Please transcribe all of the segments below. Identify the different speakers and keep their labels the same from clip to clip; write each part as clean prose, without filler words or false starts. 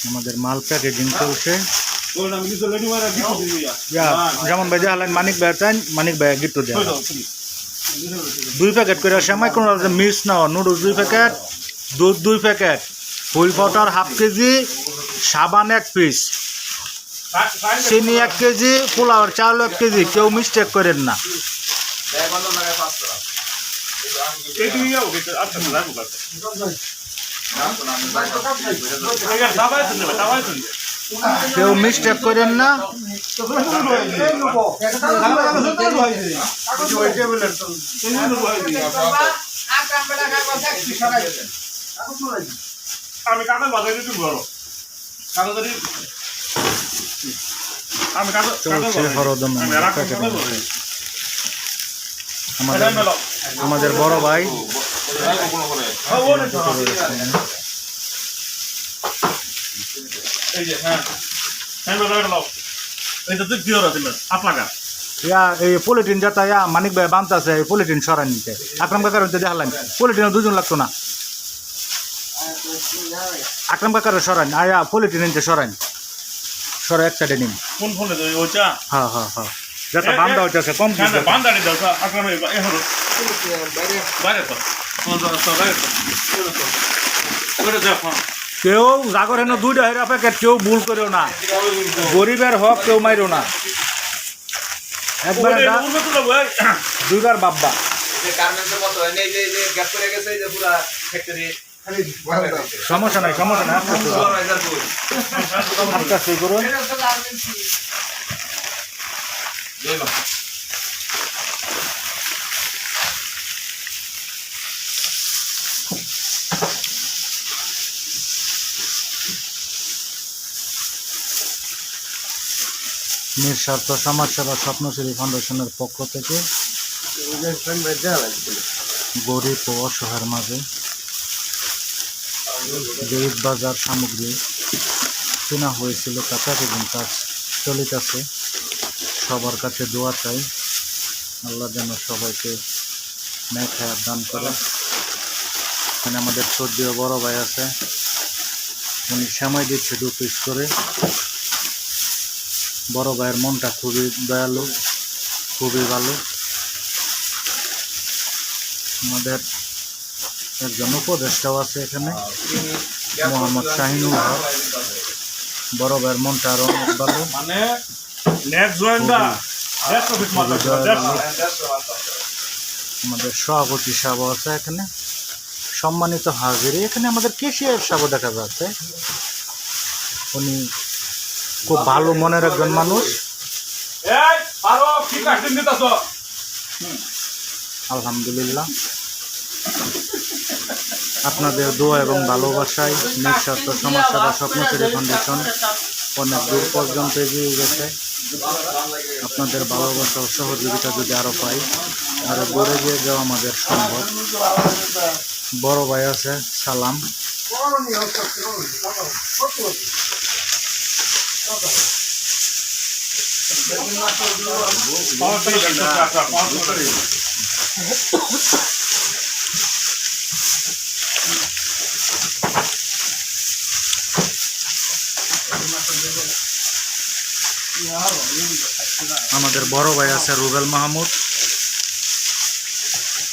Speaker 1: আমাদের মাল প্যাকেজিং চলছে। যেমন ভাই দেখালেন মানিক ভাই চান, মানিক ভাই গিফট দেওয়া 2 প্যাকেট করে সেমাই কোনো মিস না, নুডলস 2 প্যাকেট, দুধ 2 প্যাকেট, ফুল পাউডার ½ কেজি, সাবান 1 পিস, চিনি 1 কেজি, পোলাওয়ার চাউল 1 কেজি। কেউ মিস্টেক করেন না। কেউ মিস্টেক করেন না।
Speaker 2: আমি কাগজ বাজাই দিতে বড় কাগজ আমি কাগজ
Speaker 1: আমাদের বড় ভাই
Speaker 2: এই যে হ্যাঁ হ্যাঁ এটা তো কিওর আছে আপনারা
Speaker 1: এই পলিটিন যেটা মানিক ভাই বানতেছে, এই পলিটিন সরাই নিতে আকরাম কাকার দেখালেন পলিটিন 2 জন লাগতো না। আকরাম কাকার সরান আয়া পলিটিন নিতে সরান সরা এক সাইডে নিন।
Speaker 2: কোন ফোনে ওইটা?
Speaker 1: হ্যাঁ হ্যাঁ হ্যাঁ যেটা বান্দা হইতেছে কম
Speaker 2: বান্দানি দাও আকরাম এ হলো বাইরে তো ওটা দেখো
Speaker 1: কেউ জাগর হেন 2টা হেরা প্যাকেট কেউ ভুল করেও না, গরিবের হক কেউ মাইরো না। একবার 2বার বাব্বা সমস্যা নাই সমস্যা নাই আস্তে করুন। নিঃস্বার্থ সমাজসেবা স্বপ্নশ্রী ফাউন্ডেশনের পক্ষ থেকে গরিব ও অসহায়ের মাঝে যে বাজার সামগ্রী কেনা হয়েছিল তা প্যাকেজিং কাজ চলিতেছে। সবার কাছে দোয়া চাই, আল্লাহ যেন সবাইকে নেক হায়াত দান করে। এখানে আমাদের শ্রদ্ধেয় বড় ভাই আছে, উনি সময় দিচ্ছে 2 পিস করে। বড় ভাইয়ের মনটা খুবই দয়ালু, খুবই ভালো। আমাদের একজন উপদেষ্টাও আছে এখানে, মোহাম্মদ শাহিনুল হক। বড় ভাইয়ের মনটা আরো অনেক ভালো। আমাদের সভাপতি সাহেব আছে এখানে, সম্মানিত হাজির। এখানে আমাদের কেশিয়ার সাহেব দেখা যাচ্ছে, উনি খুব ভালো মনের একজন মানুষ। আলহামদুলিল্লাহ আপনাদের দোয়া এবং ভালোবাসায় নিঃস্বার্থ সমাজসেবা স্বপ্নশ্রী ফাউন্ডেশন অনেক দূর পর্যন্ত এগিয়ে গেছে। আপনাদের ভালোবাসা ও সহযোগিতা যদি আরও পাই, আরও দূরে গিয়ে যাওয়া আমাদের সম্ভব। বড় ভাই আছে, সালাম। আমাদের বড় ভাই আছে রুবেল মাহমুদ।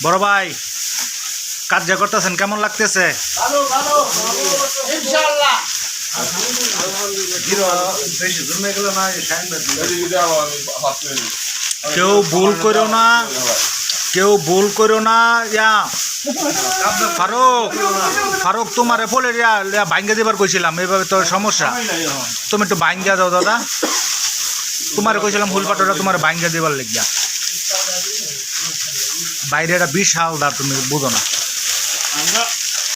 Speaker 1: বড় ভাই কাজ যা করতেছেন কেমন লাগতেছে? কেউ ভুল করো না, কেউ ভুল করো না। ফারুক ফারুক তোমার ফলে ভাঙ্গা দিবার কইছিলাম, এইভাবে তো সমস্যা। তুমি একটু ভাঙ্গা দাও দাদা, তোমার কইছিলাম ফুল পাটোটা তোমার ভাঙ্গা দিবার লেগিয়া। বাইরে একটা বিশাল দা, তুমি বুঝো না।